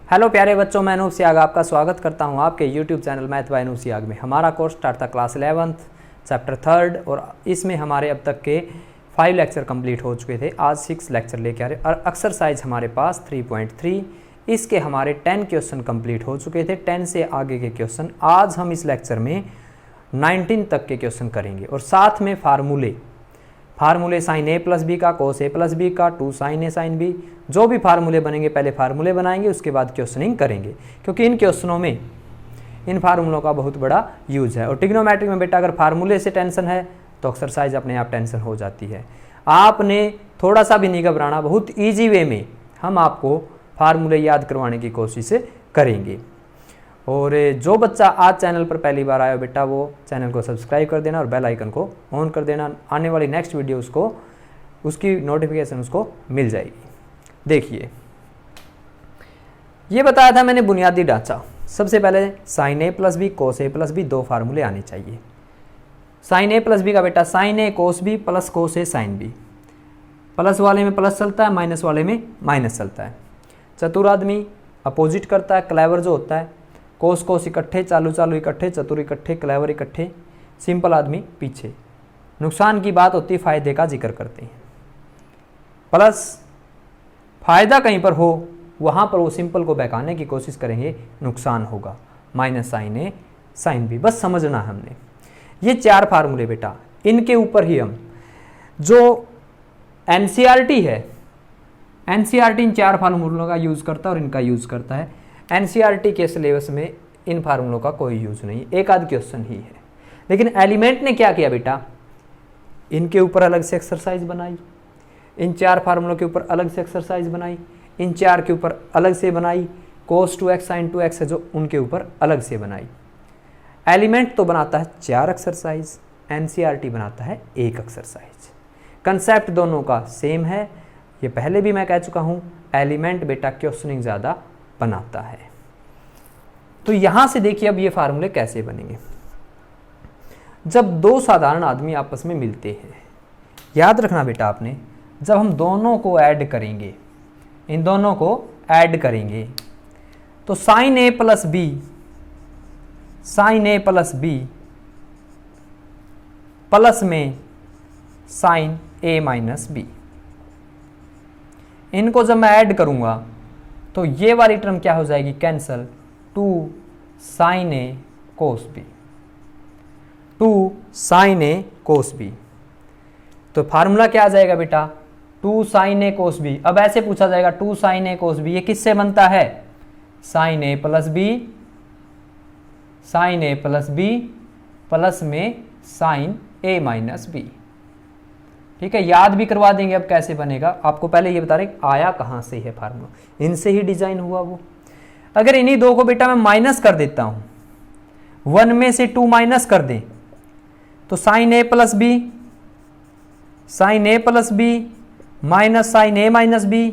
Hello प्यारे बच्चों, मैं अनूप सियाग आपका स्वागत करता हूं आपके YouTube channel math by Anoop Siyag में। हमारा कोर्स स्टार्ट था क्लास 11th चैप्टर 3rd और इसमें हमारे अब तक के 5 लेक्चर कंप्लीट हो चुके थे। आज 6 लेक्चर लेके आ रहे और एक्सरसाइज हमारे पास 3.3 इसके हमारे 10 क्वेश्चन कंप्लीट हो चुके थे। 10 से आगे के क्वेश्चन आज हम इस लेक्चर में 19 तक के क्वेश्चन करेंगे और साथ में फार्मूले साइन ए प्लस बी का, कोस ए प्लस बी का, 2 साइन ए साइन बी, जो भी फार्मूले बनेंगे पहले फार्मूले बनाएंगे, उसके बाद क्वेश्चनिंग करेंगे, क्योंकि इन क्वेश्चनों में इन फार्मूलों का बहुत बड़ा यूज है। और ट्रिग्नोमेट्री में बेटा अगर फार्मूले से टेंशन है तो एक्सरसाइज अपने आप टेंशन हो जाती है। आपने थोड़ा सा भी नहीं घबराना, बहुत ईजी वे में हम आपको फार्मूले याद करवाने की कोशिश करेंगे। और जो बच्चा आज चैनल पर पहली बार आया बेटा वो चैनल को सब्सक्राइब कर देना और बेल आइकन को ऑन कर देना। आने वाली नेक्स्ट वीडियो उसकी नोटिफिकेशन उसको मिल जाएगी। देखिए, ये बताया था मैंने बुनियादी ढांचा। सबसे पहले sign A plus B, cos A plus B, 2 फार्मूले आने चाहिए। साइन ए प्लस बी का बेटा साइन ए कोस बी प्लस कोस ए साइन बी। प्लस वाले में प्लस चलता है, माइनस वाले में माइनस चलता है। चतुर आदमी अपोजिट करता है, क्लेवर जो होता है कोस कोस इकट्ठे, चालू चालू इकट्ठे, चतुर इकट्ठे, क्लेवर इकट्ठे, सिंपल आदमी पीछे। नुकसान की बात होती है, फायदे का जिक्र करते हैं। प्लस फायदा कहीं पर हो वहां पर वो सिंपल को बहकाने की कोशिश करेंगे, नुकसान होगा। माइनस साइन ए साइन बी, बस समझना हमने। ये 4 फार्मूले बेटा, इनके ऊपर ही हम जो एनसीईआरटी है, एनसीईआरटी इन 4 फार्मूलों का यूज करता है और इनका यूज करता है। एनसीईआरटी के सिलेबस में इन फार्मूलों का कोई यूज नहीं, एक आध क्वेश्चन ही है। लेकिन एलिमेंट ने क्या किया बेटा, इनके ऊपर अलग से एक्सरसाइज बनाई, इन 4 फार्मूलों के ऊपर अलग से एक्सरसाइज बनाई, इन 4 के ऊपर अलग से बनाई, कोस 2x साइन 2x है जो उनके ऊपर अलग से बनाई। एलिमेंट तो बनाता है 4 एक्सरसाइज, एनसीईआरटी बनाता है 1 एक्सरसाइज। कंसेप्ट दोनों का सेम है, ये पहले भी मैं कह चुका हूं। एलिमेंट बेटा क्वेश्चनिंग ज्यादा बनाता है। तो यहां से देखिए अब ये फार्मूले कैसे बनेंगे। जब 2 साधारण आदमी आपस में मिलते हैं, याद रखना बेटा आपने, जब हम दोनों को ऐड करेंगे, इन दोनों को ऐड करेंगे तो sign A plus B, sign A plus B plus में साइन ए माइनस बी, इनको जब मैं ऐड करूंगा तो ये वाली टर्म क्या हो जाएगी, कैंसल। 2 साइन ए कोस बी, 2 साइन ए कोस बी। तो फार्मूला क्या आ जाएगा बेटा, 2 साइन ए कोस बी। अब ऐसे पूछा जाएगा 2 साइन ए कोस बी, ये किससे बनता है, sine A plus B, sign A plus B plus में साइन ए माइनस बी। ठीक है, याद भी करवा देंगे अब कैसे बनेगा। आपको पहले ये बता रहे आया कहां से है फार्मूला, इनसे ही डिजाइन हुआ वो। अगर इन्हीं 2 को बेटा मैं माइनस कर देता हूं, 1 में से 2 माइनस कर दें तो sign A plus B, sign A plus B minus sign A minus B,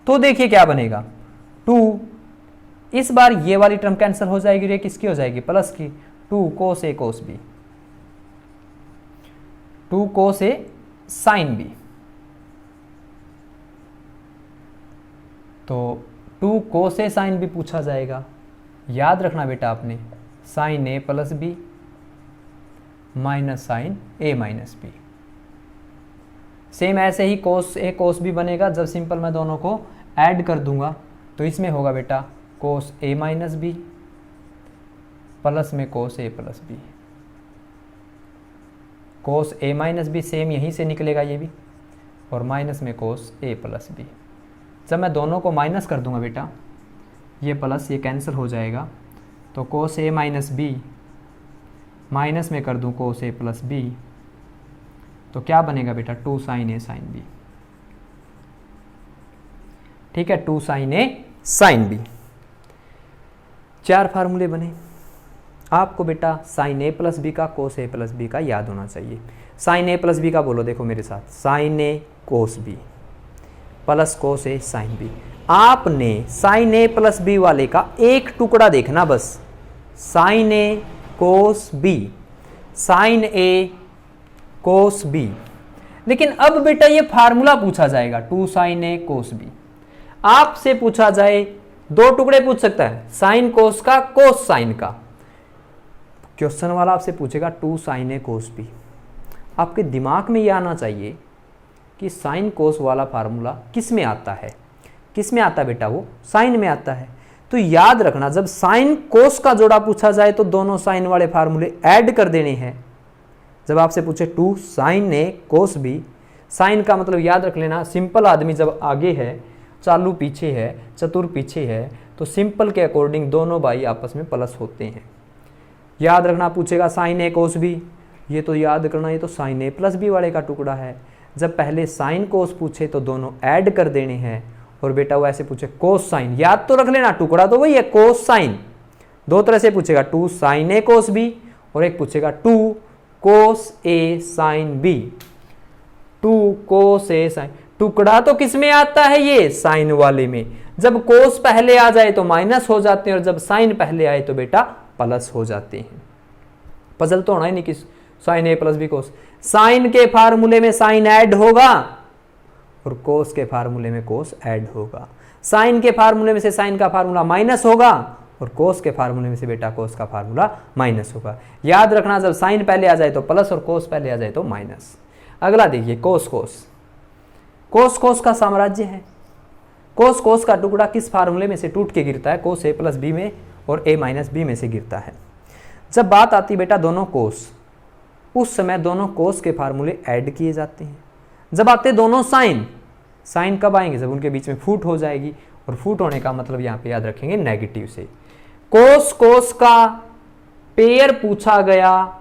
तो देखिए क्या बनेगा 2। इस बार ये वाली टर्म कैंसिल हो जाएगी, ये किसकी हो जाएगी, प्लस की। 2 कोस ए कोस बी, 2 कोस ए साइन बी, तो 2 कोस ए साइन बी पूछा जाएगा। याद रखना बेटा आपने, sign A plus B minus sign A minus B. Same ऐसे ही कोस ए कोस बी बनेगा, जब सिंपल मैं दोनों को ऐड कर दूंगा तो इसमें होगा बेटा cos A minus B plus में cos A plus B. Cos A minus B same यहीं से निकलेगा ये भी, और माइनस में कोस ए प्लस बी। जब मैं दोनों को माइनस कर दूंगा बेटा, ये प्लस ये कैंसिल हो जाएगा, तो कोस ए माइनस बी माइनस में कर दूं कोस ए प्लस बी, तो क्या बनेगा बेटा 2 साइन ए साइन बी। ठीक है, 2 साइन ए साइन बी। 4 फार्मूले बने। आपको बेटा साइन ए प्लस बी का, कोस ए प्लस बी का याद होना चाहिए। साइन ए प्लस बी का बोलो, देखो मेरे साथ, साइन ए कोस बी प्लस कोस ए साइन बी। आपने साइन ए प्लस बी वाले का एक टुकड़ा देखना बस, साइन ए कोस बी, साइन ए कोस बी। लेकिन अब बेटा ये फार्मूला पूछा जाएगा 2 साइन ए कोस बी। आपसे पूछा जाए दो टुकड़े पूछ सकता है, साइन कोस का, कोस साइन का। क्वेश्चन वाला आपसे पूछेगा 2 साइन ए कोस बी। आपके दिमाग में ये आना चाहिए कि साइन कोस वाला फार्मूला किस में आता है, किस में आता है बेटा, वो साइन में आता है। तो याद रखना, जब साइन कोस का जोड़ा पूछा जाए तो दोनों साइन वाले फार्मूले ऐड कर देने हैं। जब आपसे पूछे 2 साइन ए कोस बी, साइन का मतलब याद रख लेना, सिंपल आदमी जब आगे है, चालू पीछे है, चतुर पीछे है, तो सिंपल के अकॉर्डिंग दोनों बाई आपस में प्लस होते हैं। याद रखना, पूछेगा साइन ए कोस बी, ये तो याद करना, ये तो साइन ए प्लस बी वाले का टुकड़ा है। जब पहले साइन कोस पूछे तो दोनों ऐड कर देने हैं। और बेटा वो ऐसे पूछे कोस साइन, याद तो रख लेना, टुकड़ा तो वही है कोस साइन। दो तरह से पूछेगा, 2 साइन ए कोस बी, और एक पूछेगा 2 कोस ए साइन बी। 2 कोस ए साइन, टुकड़ा तो किस में आता है, ये साइन वाले में। जब कोस पहले आ जाए तो माइनस हो जाते हैं, और जब साइन पहले आए तो बेटा प्लस हो जाते हैं। पजल तो होना ही नहीं कि sign A plus B cos. Sign के फार्मूले में साइन ऐड होगा और कोस के फार्मूले में कोस ऐड होगा। साइन के फार्मूले में से साइन का फार्मूला माइनस होगा और कोस के फार्मूले में से बेटा कोस का फार्मूला माइनस होगा। याद रखना, जब साइन पहले आ जाए तो प्लस और कोस पहले आ जाए तो माइनस। अगला देखिए, कोस कोस। कोस कोस का साम्राज्य है। कोस कोस का टुकड़ा किस फार्मूले में से टूट के गिरता है, कोस ए प्लस बी में और ए माइनस बी में से गिरता है। जब बात आती बेटा दोनों कोस, उस समय दोनों कोस के फार्मूले ऐड किए जाते हैं। जब आते दोनों साइन, साइन कब आएंगे, जब उनके बीच में फूट हो जाएगी, और फूट होने का मतलब यहां पे याद रखेंगे नेगेटिव से। कोस कोस का पेयर पूछा गया,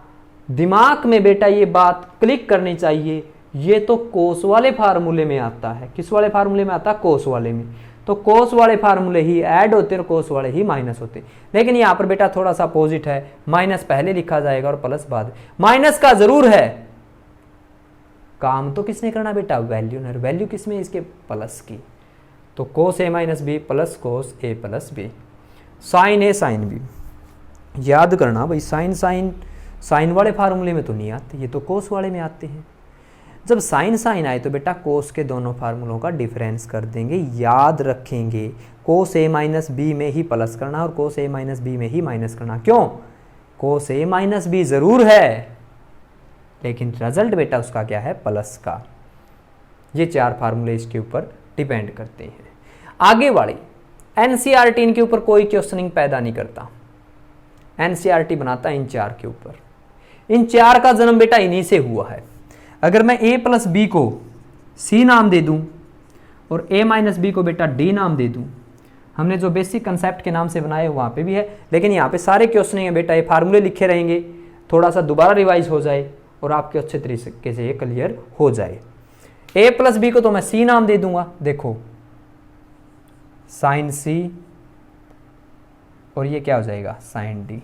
दिमाग में बेटा ये बात क्लिक करनी चाहिए, ये तो कोस वाले फार्मूले में आता है। किस वाले फार्मूले में आता है, कोस वाले में। तो कोस वाले फार्मूले ही ऐड होते हैं और कोस वाले ही माइनस होते हैं। लेकिन यहां पर बेटा थोड़ा सा अपोजिट है, माइनस पहले लिखा जाएगा और प्लस बाद। माइनस का जरूर है, काम तो किसने करना बेटा, वैल्यू ने। वैल्यू किसमें, इसके प्लस की। तो कोस A minus B plus cos A plus B. Sign A sine B, याद करना भाई, साइन साइन साइन वाले फार्मूले में तो नहीं आते, ये तो कोस वाले में आते हैं। जब साइन साइन आए तो बेटा कोस के दोनों फार्मूलों का डिफरेंस कर देंगे। याद रखेंगे, कोस ए माइनस बी में ही प्लस करना और कोस ए माइनस बी में ही माइनस करना। क्यों, कोस ए माइनस बी जरूर है, लेकिन रिजल्ट बेटा उसका क्या है, प्लस का। ये 4 फार्मूले इसके ऊपर डिपेंड करते हैं। आगे वाली एनसीईआरटी इनके ऊपर कोई क्वेश्चनिंग पैदा नहीं करता, एनसीईआरटी बनाता है इन 4 के ऊपर। इन 4 का जन्म बेटा इन्हीं से हुआ है। अगर मैं a प्लस बी को c नाम दे दूं और a माइनस बी को बेटा d नाम दे दूं, हमने जो बेसिक कंसेप्ट के नाम से बनाए वहां पे भी है, लेकिन यहाँ पे सारे क्वेश्चन है बेटा, ये फार्मूले लिखे रहेंगे, थोड़ा सा दोबारा रिवाइज हो जाए और आपके अच्छे तरीके से ये क्लियर हो जाए। a प्लस बी को तो मैं c नाम दे दूंगा, देखो साइन c, और ये क्या हो जाएगा, साइन d।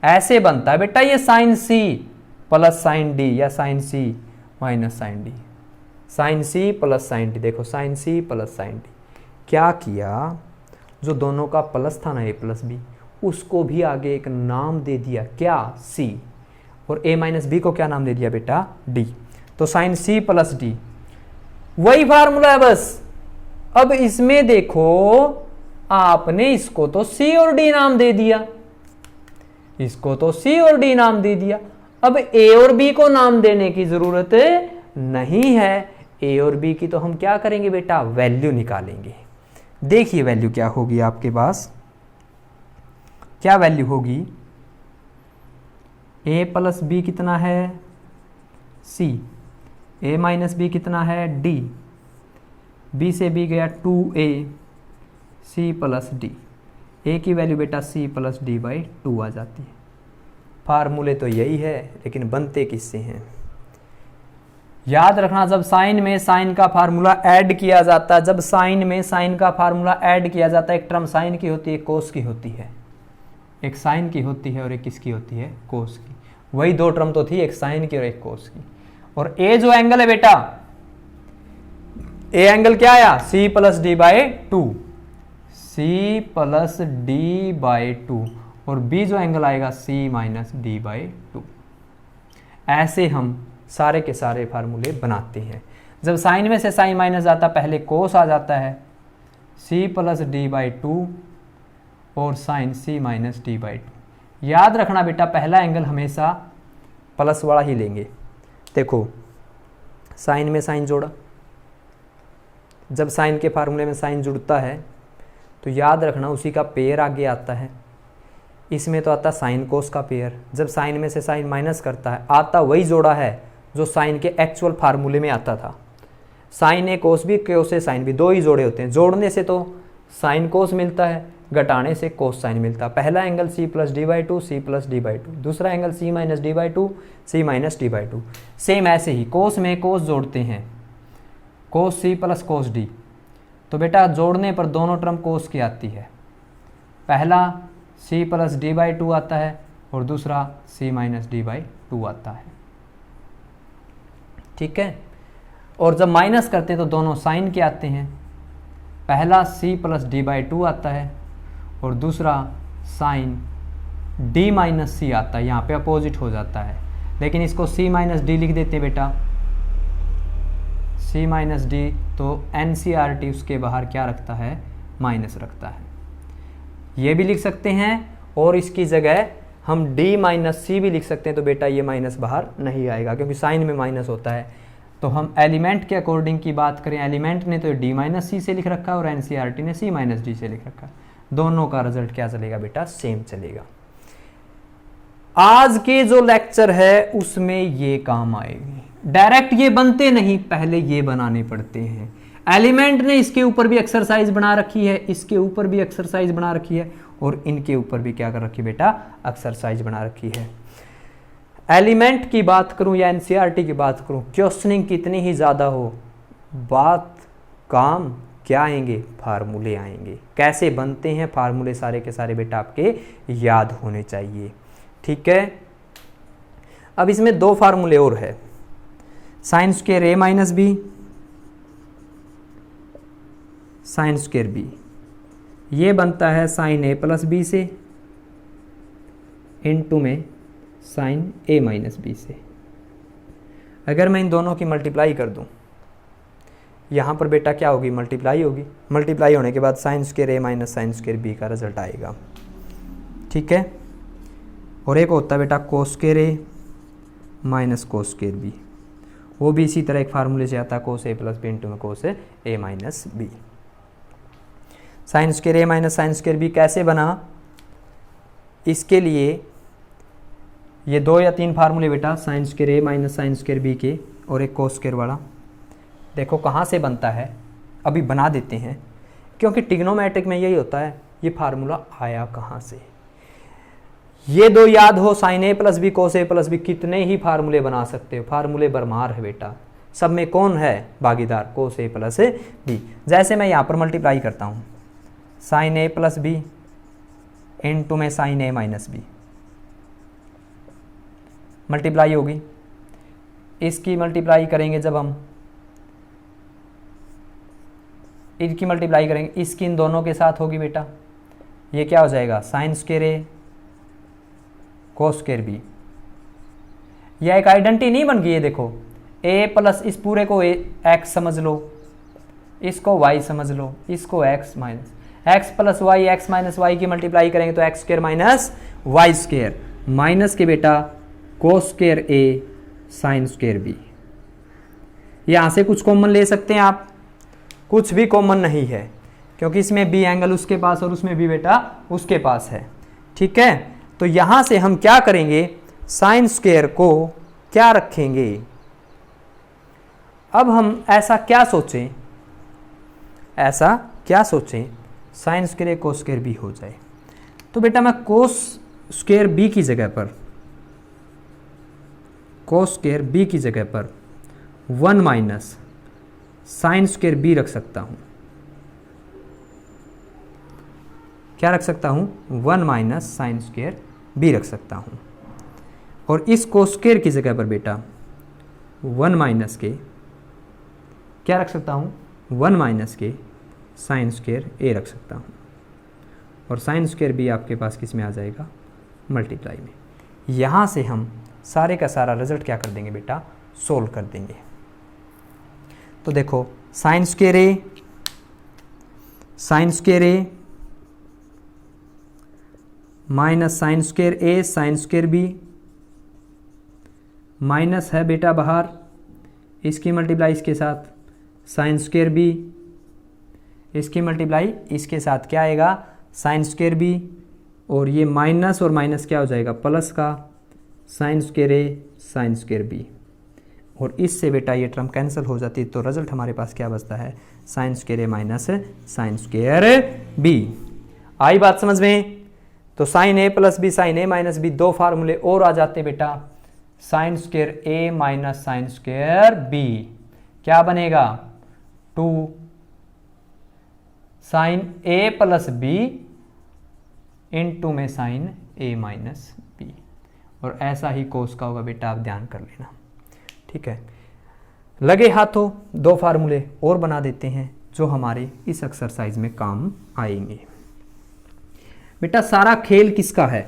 ऐसे बनता है बेटा ये sine c plus sine d या sine c minus sine D. Sine c plus sine D, देखो sine c plus sine D. क्या किया, जो दोनों का प्लस था ना a प्लस बी, उसको भी आगे एक नाम दे दिया, क्या, c, और a माइनस बी को क्या नाम दे दिया बेटा, d। तो साइन c प्लस d वही फार्मूला है बस। अब इसमें देखो आपने इसको तो c और d नाम दे दिया, इसको तो c और d नाम दे दिया। अब a और b को नाम देने की जरूरत नहीं है। a और b की तो हम क्या करेंगे बेटा, वैल्यू निकालेंगे। देखिए वैल्यू क्या होगी आपके पास, क्या वैल्यू होगी, a प्लस बी कितना है, c, a माइनस बी कितना है, d, b से b गया 2a, c plus d। a की वैल्यू बेटा c प्लस d बाई 2 आ जाती है। फार्मूले तो यही है, लेकिन बनते किससे हैं। याद रखना, जब साइन में साइन का फार्मूला ऐड किया जाता है, जब साइन में साइन का फार्मूला ऐड किया जाता है, एक टर्म साइन की होती है, कोस की होती है। एक साइन की होती है और एक किसकी होती है, कोस की। वही 2 टर्म तो थी, एक साइन की और एक कोस की। और ए जो एंगल है बेटा, ए एंगल क्या आया, c plus D by 2, c plus D by 2, और b जो एंगल आएगा c माइनस डी बाई 2। ऐसे हम सारे के सारे फार्मूले बनाते हैं। जब साइन में से साइन माइनस आता, पहले कोस आ जाता है, C plus D by two और sine C minus D by two. याद रखना बेटा पहला एंगल हमेशा प्लस वाला ही लेंगे। देखो साइन में साइन जोड़ा, जब साइन के फार्मूले में साइन जुड़ता है तो याद रखना उसी का पेयर आगे आता है। इसमें तो आता साइन कोस का पेयर, जब साइन में से साइन माइनस करता है आता वही जोड़ा है जो साइन के एक्चुअल फार्मूले में आता था। साइन ए कोस भी, कोस ए साइन भी, दो ही जोड़े होते हैं। जोड़ने से तो साइन कोस मिलता है, घटाने से कोस साइन मिलता है। पहला angle C plus D by two, C plus D by two, दूसरा angle C minus D by two, C minus D by two. Same ऐसे ही कोस में कोस जोड़ते हैं, कोस सी प्लस कोस डी, तो बेटा जोड़ने पर दोनों टर्म कोस की आती है। पहला C plus D by two आता है और दूसरा C minus D by two आता है। ठीक है, और जब माइनस करते हैं तो दोनों साइन के आते हैं। पहला C plus D by two आता है और दूसरा साइन डी माइनस सी आता है। यहाँ पे अपोजिट हो जाता है, लेकिन इसको सी माइनस डी लिख देते हैं बेटा, सी माइनस डी, तो एनसीईआरटी उसके बाहर क्या रखता है, माइनस रखता है। ये भी लिख सकते हैं और इसकी जगह हम डी माइनस सी भी लिख सकते हैं, तो बेटा ये माइनस बाहर नहीं आएगा क्योंकि साइन में माइनस होता है। तो हम एलिमेंट के अकॉर्डिंग की बात करें, एलिमेंट ने तो डी माइनस सी से लिख रखा है और एनसीईआरटी ने सी माइनस डी से लिख रखा है। दोनों का रिजल्ट क्या चलेगा बेटा, सेम चलेगा। आज के जो लेक्चर है उसमें ये काम आएगी। डायरेक्ट ये बनते नहीं, पहले ये बनाने पड़ते हैं। एलिमेंट ने इसके ऊपर भी एक्सरसाइज बना रखी है, इसके ऊपर भी एक्सरसाइज बना रखी है और इनके ऊपर भी क्या कर रखी है बेटा, एक्सरसाइज बना रखी है। एलिमेंट की बात करूं या एनसीईआरटी की बात करूं, क्वेश्चनिंग कितनी ही ज़्यादा हो, बात काम क्या आएंगे, फार्मूले आएंगे। कैसे बनते हैं फार्मूले, सारे के सारे बेटा आपके याद होने चाहिए। ठीक है, अब इसमें दो फार्मूले और है, sine square A minus B, sine square B. ये बनता है साइन ए प्लस बी से इनटू में साइन ए माइनस बी से। अगर मैं इन दोनों की मल्टीप्लाई कर दूं, यहाँ पर बेटा क्या होगी, मल्टीप्लाई होगी। मल्टीप्लाई होने के बाद sign square A minus sine square B का रिजल्ट आएगा। ठीक है, और एक होता है बेटा cos square A minus cos square B, वो भी इसी तरह एक फार्मूले से आता है, कोस ए प्लस बी इंटू में cos A minus B. Sine square A minus sine square B कैसे बना, इसके लिए ये दो या तीन फार्मूले बेटा, sign square A minus sine square B के और एक कोस स्क्वायर वाला। देखो कहाँ से बनता है, अभी बना देते हैं, क्योंकि ट्रिग्नोमेट्रिक में यही होता है, ये फार्मूला आया कहाँ से। ये दो याद हो, sign A plus B cos A plus B, कितने ही फार्मूले बना सकते हो, फार्मूले भरमार है बेटा। सब में कौन है भागीदार, कोस ए प्लस बी। जैसे मैं यहाँ पर मल्टीप्लाई करता हूँ, sign A plus B into में sine A minus B, multiply होगी। इसकी मल्टीप्लाई करेंगे जब हम, इनकी मल्टीप्लाई करेंगे, इसकी इन दोनों के साथ होगी बेटा, ये क्या हो जाएगा, साइन स्क्वायर ए कोस स्क्वायर बी। यह एक आइडेंटिटी नहीं बन गई है, देखो a प्लस, इस पूरे को x समझ लो, इसको y समझ लो, इसको x minus X plus Y, X minus Y की मल्टीप्लाई करेंगे तो X square minus Y square, minus के बेटा cos square A sine square B. यहां से कुछ कॉमन ले सकते हैं आप, कुछ भी कॉमन नहीं है क्योंकि इसमें बी एंगल उसके पास और उसमें भी बेटा उसके पास है। ठीक है, तो यहां से हम क्या करेंगे, साइन स्क्वायर को क्या रखेंगे। अब हम ऐसा क्या सोचें, ऐसा क्या सोचें, sine square cos square B हो जाए। तो बेटा मैं कोस स्क्वायर बी की जगह पर, कोस स्क्वायर बी की जगह पर 1 माइनस साइन स्क्वायर बी रख सकता हूं। क्या रख सकता हूं, 1 माइनस साइन स्क्वायर बी रख सकता हूं। और इस कोस स्क्वायर की जगह पर बेटा 1 माइनस के क्या रख सकता हूं, 1 माइनस के साइन स्क्वायर ए रख सकता हूं। और साइन स्क्वायर बी आपके पास किस में आ जाएगा, मल्टीप्लाई में। यहां से हम सारे का सारा रिजल्ट क्या कर देंगे बेटा, सोल्व कर देंगे। तो देखो sign square A sine square A minus sine square A sine square B, minus है बेटा बाहर, इसकी मल्टीप्लाई इसके साथ साइन स्क्वायर बी, इसकी मल्टीप्लाई इसके साथ क्या आएगा साइन स्क्वायर बी, और ये माइनस और माइनस क्या हो जाएगा प्लस का sign square A sine square B, और इससे बेटा ये टर्म कैंसिल हो जाती है, तो रिजल्ट हमारे पास क्या बचता है sine square A minus sine square B. आई बात समझ में? तो sign A plus B sign A minus B, दो फार्मूले और आ जाते बेटा, sign square A minus sine square B क्या बनेगा 2 sign A plus B into में साइन ए माइनस बी, और ऐसा ही कोस का होगा बेटा, आप ध्यान कर लेना। ठीक है, लगे हाथों दो फार्मूले और बना देते हैं जो हमारे इस एक्सरसाइज में काम आएंगे। बेटा सारा खेल किसका है,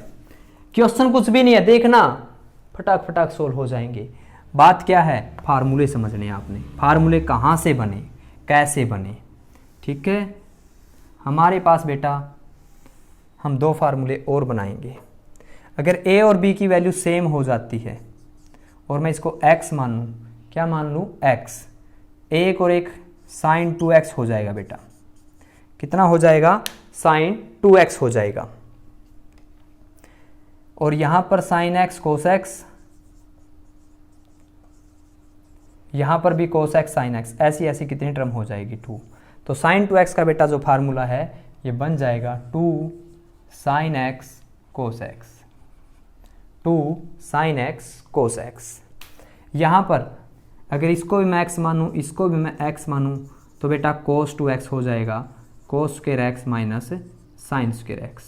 क्वेश्चन कुछ भी नहीं है, देखना फटाक फटाक सोल्व हो जाएंगे। बात क्या है, फार्मूले समझने आपने, फार्मूले कहाँ से बने कैसे बने। ठीक है, हमारे पास बेटा हम दो फार्मूले और बनाएंगे। अगर ए और बी की वैल्यू सेम हो जाती है और मैं इसको x मान लूँ, क्या मान लूँ x, एक और एक साइन 2x हो जाएगा बेटा, कितना हो जाएगा साइन 2x हो जाएगा, और यहां पर साइन x कोस x, यहां पर भी कोस x साइन x, ऐसी ऐसी कितनी टर्म हो जाएगी 2। तो साइन 2x का बेटा जो फार्मूला है ये बन जाएगा 2 साइन x कोस x, 2 साइन x कोस x। यहां पर अगर इसको भी मैं x मानूं इसको भी मैं x मानूं तो बेटा कोस 2x हो जाएगा cos square x minus sine square x,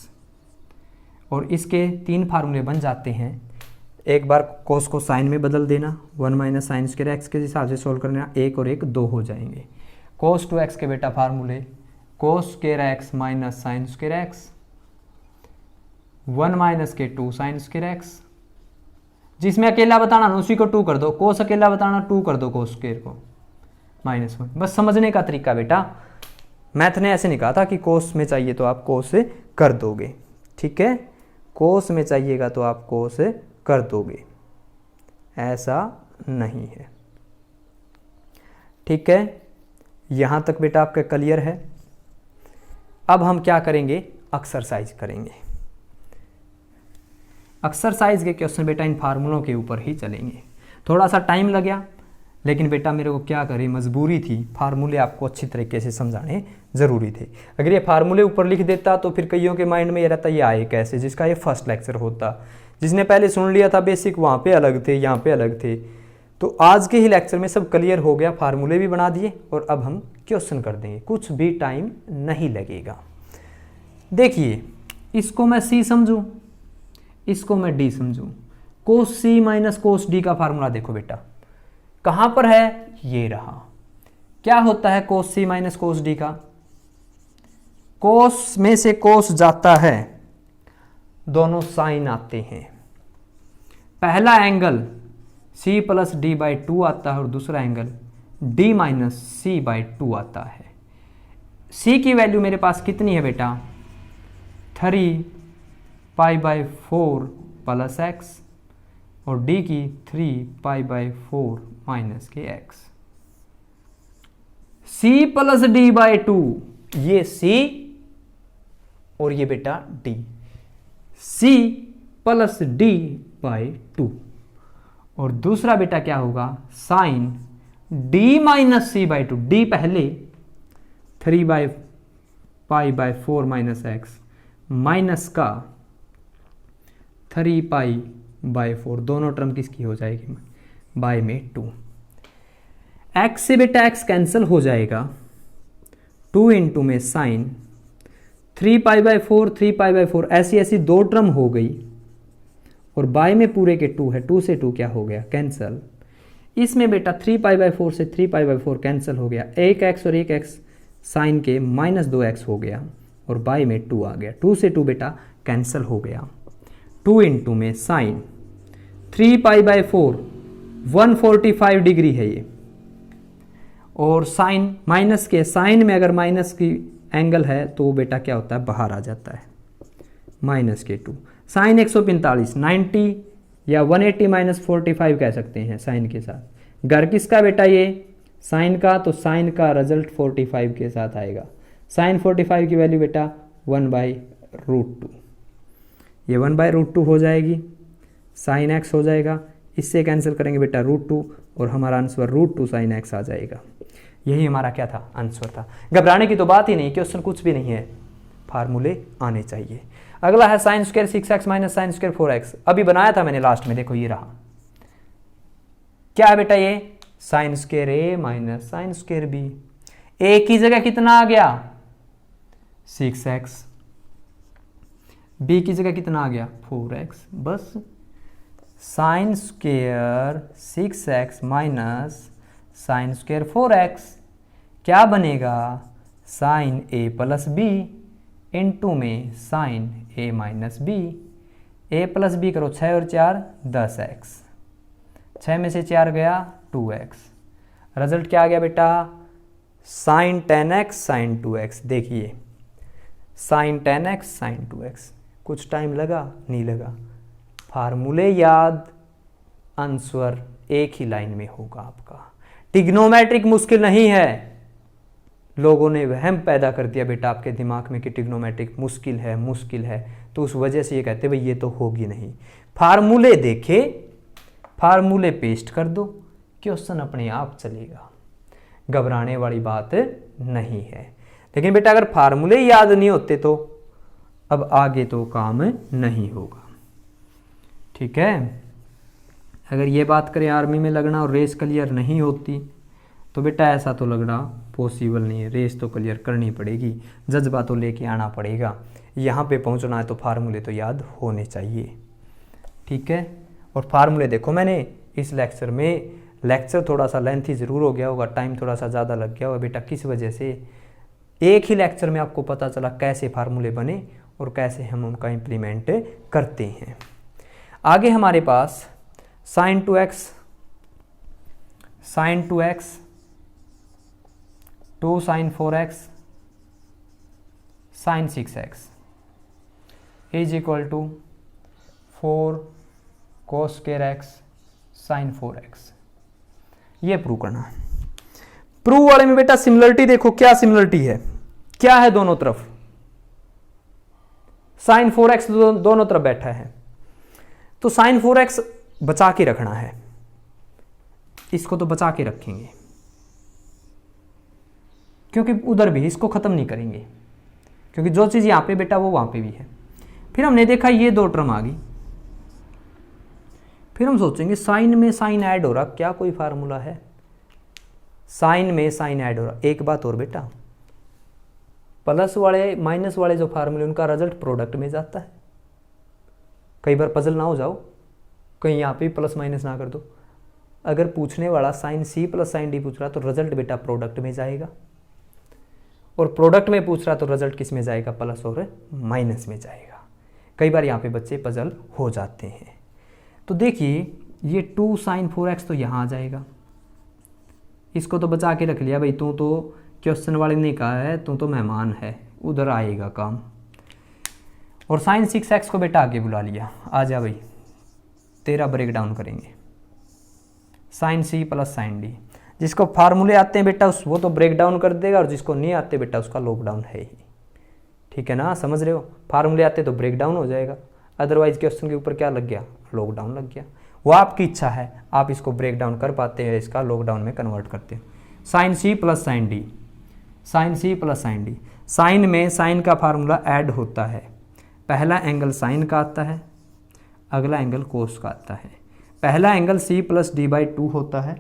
और इसके तीन फार्मूले बन जाते हैं। एक बार कोस को साइन में बदल देना, 1 माइनस साइन स्क्वायर x के हिसाब से सोल्व करना, एक और एक दो हो जाएंगे। कोस 2x के बेटा फार्मूले cos square x minus sine square x, 1 minus के 2 साइन स्क्वायर x, जिसमें अकेला बताना ना उसी को 2 कर दो, कोस अकेला बताना 2 कर दो कोस स्क्वायर को -1। बस समझने का तरीका बेटा, मैथ ने ऐसे नहीं कहा था कि कोस में चाहिए तो आप कोस से कर दोगे। ठीक है, कोस में चाहिएगा तो आप कोस से कर दोगे, ऐसा नहीं है। ठीक है, यहां तक बेटा आपका क्लियर है। अब हम क्या करेंगे, एक्सरसाइज करेंगे। एक्सरसाइज के क्वेश्चन बेटा इन फार्मूलों के ऊपर ही चलेंगे। थोड़ा सा टाइम लग गया, लेकिन बेटा मेरे को क्या करें, मजबूरी थी, फार्मूले आपको अच्छी तरीके से समझाने ज़रूरी थे। अगर ये फार्मूले ऊपर लिख देता तो फिर कईयों के माइंड में ये रहता ये आए कैसे, जिसका ये फर्स्ट लेक्चर होता। जिसने पहले सुन लिया था बेसिक वहाँ पे अलग थे, यहाँ पे अलग थे। तो आज के ही लेक्चर में सब क्लियर हो गया, फार्मूले भी बना दिए और अब हम क्वेश्चन कर देंगे, कुछ भी टाइम नहीं लगेगा। देखिए इसको मैं सी समझूँ, इसको मैं डी समझूँ, कोस सी माइनस कोस डी का फार्मूला देखो बेटा कहाँ पर है, ये रहा। क्या होता है कोस सी माइनस कोस डी का, कोस में से कोस जाता है, दोनों साइन आते हैं। पहला angle c plus D by 2 आता है और दूसरा angle d minus C by 2 आता है। c की वैल्यू मेरे पास कितनी है बेटा 3 पाई बाई 4 प्लस एक्स और d की 3 पाई बाई 4 माइनस के X. c plus D by 2 ये c और ये बेटा d, c plus D by 2 और दूसरा बेटा क्या होगा sine d minus C by 2, d पहले 3 by pi by 4 minus X minus का 3 पाई बाई 4, दोनों टर्म किसकी हो जाएगी बाय में 2। x से बेटा x कैंसिल हो जाएगा, 2 इंटू में sine 3 pi by 4 3 pi by 4, ऐसी ऐसी दो टर्म हो गई और बाय में पूरे के 2 है, 2 से 2 क्या हो गया कैंसिल। इसमें बेटा 3 पाई बाई 4 से 3 पाई बाई 4 कैंसिल हो गया, एक x और एक x साइन के माइनस 2x हो गया और बाय में 2 आ गया, 2 से 2 बेटा कैंसिल हो गया। 2 इंटू में साइन 3 पाई बाई 4 145 डिग्री है ये, और साइन माइनस के साइन में अगर माइनस की एंगल है तो वो बेटा क्या होता है, बाहर आ जाता है, -k2। साइन 145 90 या 180 -45 कह सकते हैं साइन के साथ। घर किसका बेटा ये, साइन का, तो साइन का रिजल्ट 45 के साथ आएगा। साइन 45 की वैल्यू बेटा 1/√2, ये 1/√2 हो जाएगी, साइन x हो जाएगा, इससे कैंसिल करेंगे बेटा √2 और हमारा आंसर √2 sin x आ जाएगा। यही हमारा क्या था, आंसर था। घबराने की तो बात ही नहीं, क्वेश्चन कुछ भी नहीं है, फार्मूले आने चाहिए। अगला है sine square 6x minus sine square 4x। अभी बनाया था मैंने लास्ट में, देखो ये रहा, क्या है बेटा ये, sine square a minus sine square b। a की जगह कितना आ गया 6x, b की जगह कितना आ गया 4x। बस sine square 6x minus sine square 4x क्या बनेगा, sine a plus b into में sine a minus b। a plus b करो, 6 और 4 10x, 6 में से 4 गया 2x। रिजल्ट क्या आ गया बेटा, साइन 10x साइन 2x। देखिए साइन 10x साइन 2x, कुछ टाइम लगा, नहीं लगा, फार्मूले याद, आंसर एक ही लाइन में होगा आपका। ट्रिग्नोमेट्रिक मुश्किल नहीं है, लोगों ने वहम पैदा कर दिया बेटा आपके दिमाग में कि ट्रिग्नोमेट्रिक मुश्किल है, मुश्किल है, तो उस वजह से ये कहते भाई ये तो होगी नहीं। फार्मूले देखे, फार्मूले पेस्ट कर दो, क्वेश्चन अपने आप चलेगा, घबराने वाली बात नहीं है। लेकिन बेटा अगर फार्मूले याद नहीं होते तो अब आगे तो काम नहीं होगा, ठीक है। अगर ये बात करें आर्मी में लगना और रेस क्लियर नहीं होती तो बेटा ऐसा तो लगना पॉसिबल नहीं है, रेस तो क्लियर करनी पड़ेगी, जज्बा तो लेके आना पड़ेगा। यहाँ पे पहुँचना है तो फार्मूले तो याद होने चाहिए, ठीक है। और फार्मूले देखो, मैंने इस लेक्चर में, लेक्चर थोड़ा सा लेंथी ज़रूर हो गया होगा, टाइम थोड़ा सा ज़्यादा लग गया होगा बेटा, किस वजह से, एक ही लेक्चर में आपको पता चला कैसे फार्मूले बने और कैसे हम उनका इम्प्लीमेंट करते हैं। आगे हमारे पास sine 2x, sine 2x, 2 sine 4x, sine 6x is equal to 4 cos square x sine 4x। ये प्रूव करना है। प्रूव वाले में बेटा सिमिलरिटी देखो, क्या सिमिलरिटी है, क्या है दोनों तरफ, साइन 4x दोनों तरफ बैठा है, तो साइन 4x बचा के रखना है, इसको तो बचा के रखेंगे क्योंकि उधर भी इसको खत्म नहीं करेंगे, क्योंकि जो चीज यहां पे बेटा वो वहां पे भी है। फिर हमने देखा ये दो टर्म आ गई, फिर हम सोचेंगे साइन में साइन ऐड हो रहा, क्या कोई फार्मूला है, साइन में साइन ऐड हो रहा। एक बात और बेटा, प्लस वाले माइनस वाले जो फार्मूले उनका रिजल्ट प्रोडक्ट में जाता है। कई बार पजल ना हो जाओ, कहीं यहाँ पे प्लस माइनस ना कर दो। अगर पूछने वाला sine C plus sine D पूछ रहा तो रिजल्ट बेटा प्रोडक्ट में जाएगा, और प्रोडक्ट में पूछ रहा तो रिजल्ट किस में जाएगा, प्लस और माइनस में जाएगा। कई बार यहाँ पे बच्चे पजल हो जाते हैं। तो देखिए ये 2 साइन 4x तो यहाँ आ जाएगा, इसको तो बचा के रख लिया भाई, तू तो क्वेश्चन वाले ने कहा है तू तो मेहमान है, उधर आएगा काम। और साइन 6x को बेटा आगे बुला लिया, आ जा भाई तेरा ब्रेक डाउन करेंगे, sine C plus sine D. जिसको फार्मूले आते हैं बेटा वो तो ब्रेक डाउन कर देगा, और जिसको नहीं आते बेटा उसका लॉकडाउन है ही, ठीक है ना, समझ रहे हो। फार्मूले आते तो ब्रेक डाउन हो जाएगा, अदरवाइज क्वेश्चन के ऊपर क्या लग गया, लॉकडाउन लग गया। वो आपकी इच्छा है, आप इसको ब्रेक डाउन कर पाते हैं, इसका लॉकडाउन में कन्वर्ट करते हैं। Sine C plus sine D, sine C plus sine D. Sine में साइन का फार्मूला ऐड होता है, पहला एंगल साइन का आता है, अगला एंगल कोस का आता है। पहला angle c plus D by 2 होता है,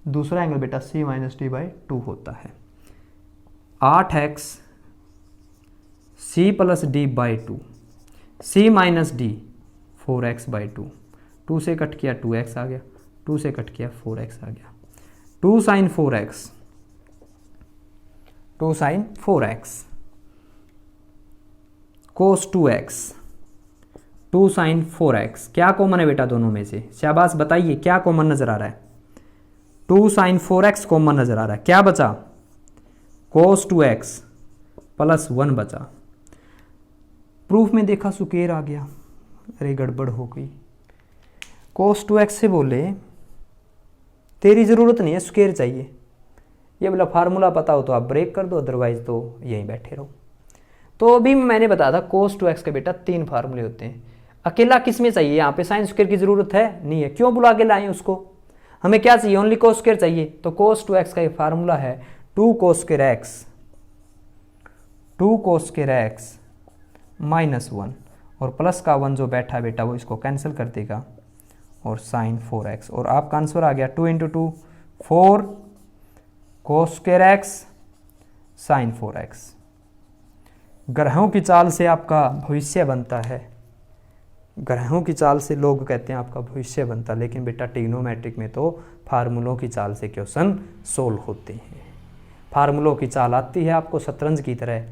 दूसरा एंगल बेटा c माइनस डी बाई 2 होता है। 8x c plus D by 2, c minus D 4x by 2, 2 से कट किया 2x आ गया, 2 से कट किया 4x आ गया। 2 साइन 4x, 2 साइन 4x, कोस 2x, 2 साइन 4x। क्या कॉमन है बेटा दोनों में से, शाबाश बताइए क्या कॉमन नजर आ रहा है। 2 साइन 4x कॉमन नजर आ रहा है, क्या बचा, कोस 2x, प्लस 1 बचा। प्रूफ में देखा स्क्वायर आ गया, अरे गड़बड़ हो गई। cos 2x से बोले तेरी ज़रूरत नहीं है, स्क्वायर चाहिए। ये बोला फार्मूला पता हो तो आप ब्रेक कर दो, अदरवाइज तो यहीं बैठे रहो। तो अभी मैंने बताया था cos 2x के बेटा 3 फार्मूले होते हैं। अकेला किस में चाहिए, यहाँ पे साइन स्क्वायर की ज़रूरत है नहीं है, क्यों बुला के लाएं उसको। हमें क्या चाहिए, ओनली cos स्क्वायर चाहिए। तो cos 2x का ये फार्मूला है 2 cos square x, 2 cos square x minus 1, और प्लस का 1 जो बैठा है बेटा वो इसको कैंसिल कर देगा, और साइन 4x, और आपका आंसर आ गया 2 × 2 4 cos square x sine 4x। ग्रहों की चाल से आपका भविष्य बनता है, ग्रहों की चाल से लोग कहते हैं आपका भविष्य बनता है, लेकिन बेटा ट्रिग्नोमेट्रिक में तो फार्मूलों की चाल से क्वेश्चन सोल्व होते हैं। फार्मूलों की चाल आती है आपको शतरंज की तरह,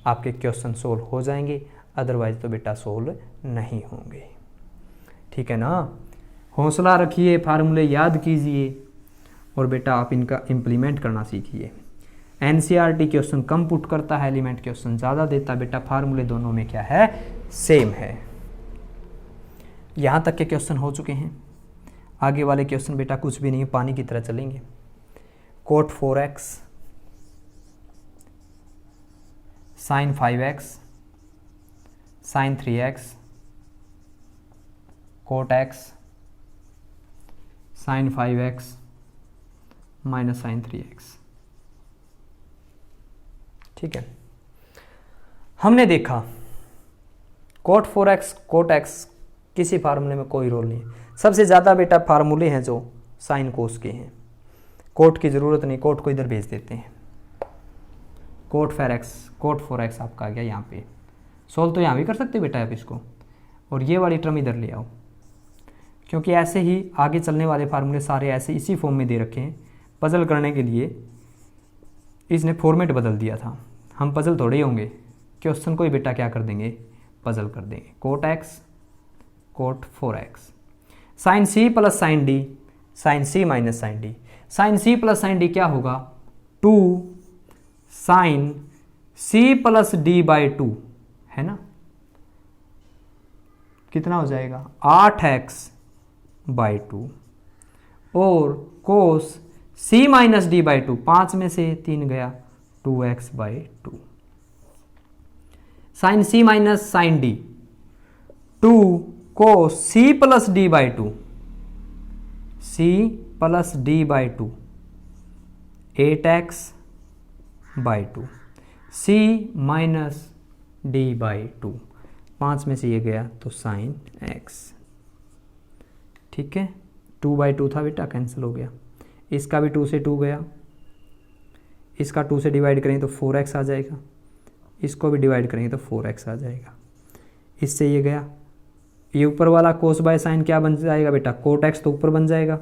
आपके क्वेश्चन सोल्व हो जाएंगे, अदरवाइज तो बेटा सोल्व नहीं होंगे। ठीक है ना, हौसला रखिए, फार्मूले याद कीजिए, और बेटा आप इनका इम्प्लीमेंट करना सीखिए। एनसीईआरटी क्वेश्चन कम पुट करता है, एलिमेंट क्वेश्चन ज़्यादा देता है, बेटा फार्मूले दोनों में क्या है, सेम है। यहाँ तक के क्वेश्चन हो चुके हैं, आगे वाले क्वेश्चन बेटा कुछ भी नहीं है, पानी की तरह चलेंगे। cot 4x sin 5x sin 3x cot x sin 5x minus sin 3x। ठीक है, हमने देखा cot 4x cot x किसी फार्मूले में कोई रोल नहीं है। सबसे ज़्यादा बेटा फार्मूले हैं जो साइन कोस के हैं, कोट की ज़रूरत नहीं, कोट को इधर भेज देते हैं। cot 4x आपका आ गया यहाँ पे, सोल्व तो यहाँ भी कर सकते बेटा आप इसको, और ये वाली टर्म इधर ले आओ, क्योंकि ऐसे ही आगे चलने वाले फार्मूले सारे ऐसे इसी फॉर्म में दे रखे हैं। पजल करने के लिए इसने फॉर्मेट बदल दिया था, हम पजल थोड़े ही होंगे, क्वेश्चन को ही बेटा क्या कर देंगे, पजल कर देंगे। cot x cot 4x sine c plus sine d sine c minus sine d, sine c plus sine d क्या होगा, 2 sine c plus d by 2 है ना, कितना हो जाएगा 8x बाई 2, और cos c minus d by 2, 5 में से 3 गया 2x by 2, sine c minus sine d 2 cos c plus d by 2, c plus d by 2 8x by 2, c minus d by 2, 5 में से ये गया तो साइन x। ठीक है, 2 बाई 2 था बेटा, कैंसिल हो गया, इसका भी 2 से 2 गया, इसका 2 से डिवाइड करेंगे तो 4x आ जाएगा, इसको भी डिवाइड करेंगे तो 4x आ जाएगा, इससे ये गया, ये ऊपर वाला कोस बाय साइन क्या बन जाएगा बेटा, कोट एक्स तो ऊपर बन जाएगा,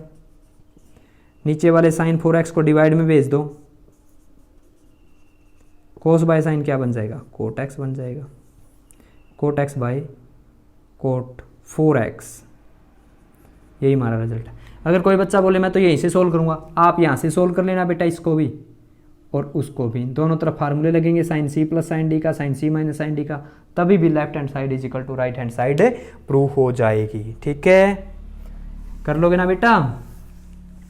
नीचे वाले साइन 4x को डिवाइड में भेज दो, कोस बाय साइन क्या बन जाएगा, कोट एक्स बन जाएगा, cot x bye coat 4x, यही हमारा रिजल्ट है। अगर कोई बच्चा बोले मैं तो यहीं से सोल्व करूंगा, आप यहाँ से सोल्व कर लेना बेटा, इसको भी और उसको भी, दोनों तरफ फार्मूले लगेंगे, sine c plus sine d का, sine c minus sine d का, तभी भी left hand side is equal to right hand side proof हो जाएगी। ठीक है, कर लोगे ना बेटा,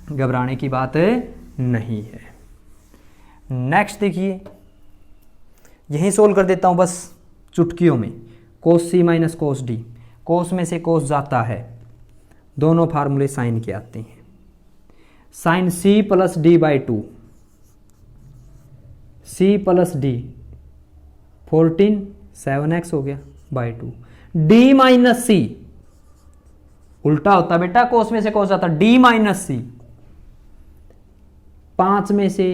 घबराने की बात नहीं है। नेक्स्ट देखिए, यहीं सोल्व कर देता हूं बस चुटकियों में, कोस c माइनस कोस d, कोस में से कोस जाता है, दोनों फार्मूले साइन के आते हैं, sine c plus d by 2, c plus d 14 7x हो गया बाई 2, d माइनस c उल्टा होता बेटा, कोस में से कोस आता, d माइनस c, 5 में से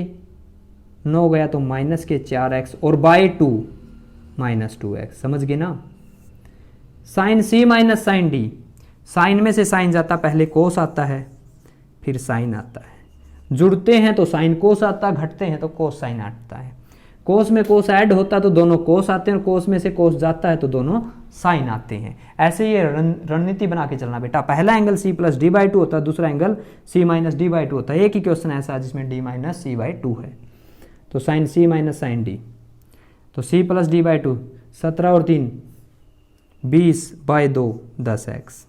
9 गया तो माइनस के 4x, और बाई 2 माइनस 2x, समझ गए ना। Sine c minus sine d, sine में से साइन जाता, पहले कोस आता है फिर साइन आता है, जुड़ते हैं तो साइन कोस आता, घटते हैं तो कोस साइन आता है, कोस में कोस ऐड होता तो दोनों कोस आते हैं, और कोस में से कोस जाता है तो दोनों साइन आते हैं। ऐसे ये रणनीति बना के चलना बेटा, पहला angle c plus D by 2 होता है, दूसरा angle c minus D by 2 होता है। एक ही क्वेश्चन ऐसा है जिसमें d माइनस c बाई 2 है, तो sine c minus sine d तो c प्लस डी बाई 2, 17 और 3 20/2 10x,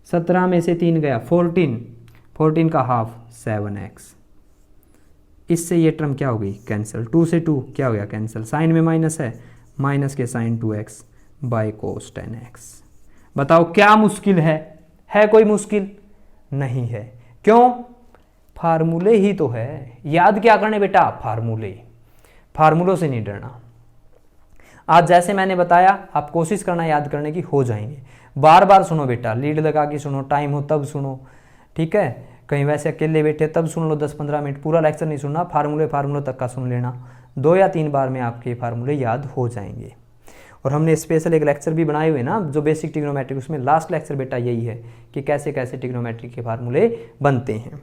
17 में से 3 गया 14, 14 का हाफ 7x। इससे ये टर्म क्या हो गई कैंसिल, 2 से 2 क्या हो गया कैंसिल, साइन में माइनस है, माइनस के sine 2x by cos 10x। बताओ क्या मुश्किल है कोई मुश्किल नहीं है, क्यों, फार्मूले ही तो है। याद क्या करने बेटा, फार्मूलों से नहीं डरना। आज जैसे मैंने बताया आप कोशिश करना याद करने की, हो जाएंगे। बार बार सुनो बेटा, लीड लगा के सुनो, टाइम हो तब सुनो, ठीक है। कहीं वैसे अकेले बैठे तब सुन लो 10-15 मिनट, पूरा लेक्चर नहीं सुनना, फार्मूलों तक का सुन लेना। 2 या 3 बार में आपके फार्मूले याद हो जाएंगे। और हमने स्पेशल एक लेक्चर भी बनाए हुए ना, जो बेसिक ट्रिग्नोमेट्री, उसमें लास्ट लेक्चर बेटा यही है कि कैसे कैसे ट्रिग्नोमेट्री के फार्मूले बनते हैं।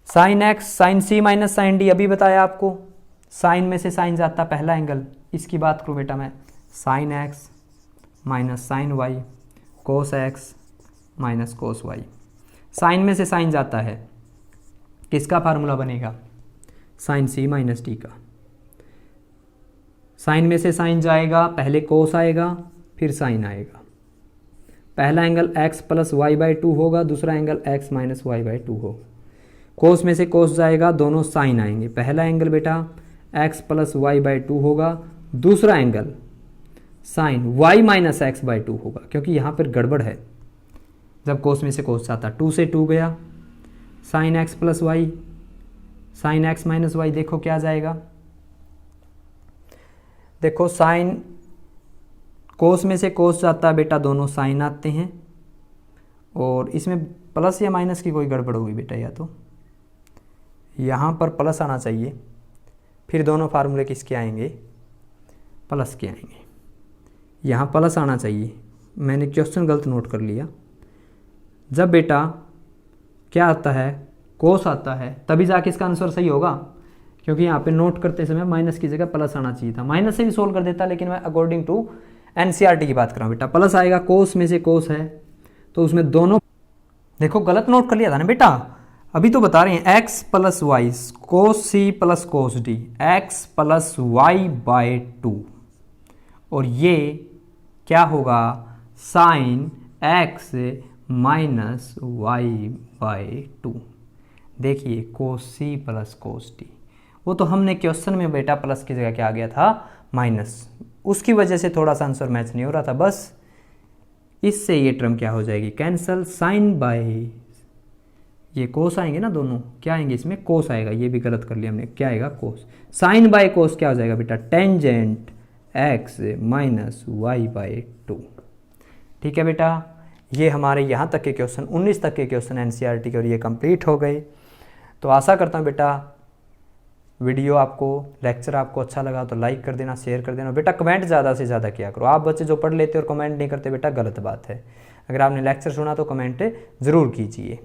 Sine x sign C minus sine D अभी बताया आपको, साइन में से साइन जाता पहला एंगल, इसकी बात करूँ बेटा मैं, sine x minus sine y cos x minus cos y. Sine में से साइन जाता है, किसका फार्मूला बनेगा, साइन सी माइनस डी का। साइन में से साइन जाएगा, पहले कोस आएगा फिर साइन आएगा। पहला angle x plus y by 2 होगा, दूसरा angle x minus y by 2 होगा। कोस में से कोस जाएगा, दोनों साइन आएंगे। पहला एंगल बेटा x प्लस वाई बाई 2 होगा, दूसरा angle sine y minus x by 2 होगा, क्योंकि यहाँ पर गड़बड़ है। जब कोस में से कोस जाता, 2 से 2 गया, sine x plus y, sine x minus y, देखो क्या जाएगा, देखो साइन, कोस में से कोस जाता है बेटा, दोनों साइन आते हैं। और इसमें प्लस या माइनस की कोई गड़बड़ होगी बेटा, या तो यहाँ पर प्लस आना चाहिए, फिर दोनों फार्मूले किसके आएंगे, प्लस के आएंगे। यहाँ प्लस आना चाहिए, मैंने क्वेश्चन गलत नोट कर लिया। जब बेटा क्या आता है, कोस आता है, तभी जाके इसका आंसर सही होगा, क्योंकि यहाँ पे नोट करते समय माइनस की जगह प्लस आना चाहिए था। माइनस से भी सोल्व कर देता, लेकिन मैं अकॉर्डिंग टू एनसीईआरटी की बात कर रहा हूँ बेटा। प्लस आएगा, कोस में से कोस है तो उसमें दोनों, देखो गलत नोट कर लिया था ना बेटा, अभी तो बता रहे हैं x plus y cos C plus cos D, x plus y by 2, और ये क्या होगा, sine x minus y by 2। देखिए कोस सी प्लस कोस डी, वो तो हमने क्वेश्चन में बेटा प्लस की जगह क्या आ गया था, माइनस, उसकी वजह से थोड़ा सा आंसर मैच नहीं हो रहा था बस। इससे ये टर्म क्या हो जाएगी कैंसल, साइन बाई, ये कोस आएंगे ना दोनों, क्या आएंगे इसमें, कोस आएगा, ये भी गलत कर लिया हमने, क्या आएगा कोस, साइन बाई कोस क्या हो जाएगा बेटा, tangent x minus y by 2। ठीक है बेटा, ये हमारे यहाँ तक के क्वेश्चन, 19 तक के क्वेश्चन एनसीईआरटी के, और ये कंप्लीट हो गए। तो आशा करता हूँ बेटा वीडियो आपको, लेक्चर आपको अच्छा लगा तो लाइक कर देना, शेयर कर देना। बेटा कमेंट ज़्यादा से ज़्यादा किया करो, आप बच्चे जो पढ़ लेते और कमेंट नहीं करते बेटा गलत बात है। अगर आपने लेक्चर सुना तो कमेंट ज़रूर कीजिए।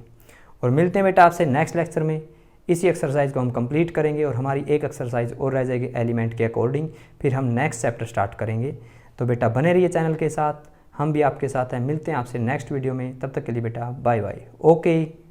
और मिलते हैं बेटा आपसे नेक्स्ट लेक्चर में। इसी एक्सरसाइज को हम कंप्लीट करेंगे और हमारी एक एक्सरसाइज और रह जाएगी एलिमेंट के अकॉर्डिंग, फिर हम नेक्स्ट चैप्टर स्टार्ट करेंगे। तो बेटा बने रहिए चैनल के साथ, हम भी आपके साथ हैं। मिलते हैं आपसे नेक्स्ट वीडियो में, तब तक के लिए बेटा बाय बाय, ओके।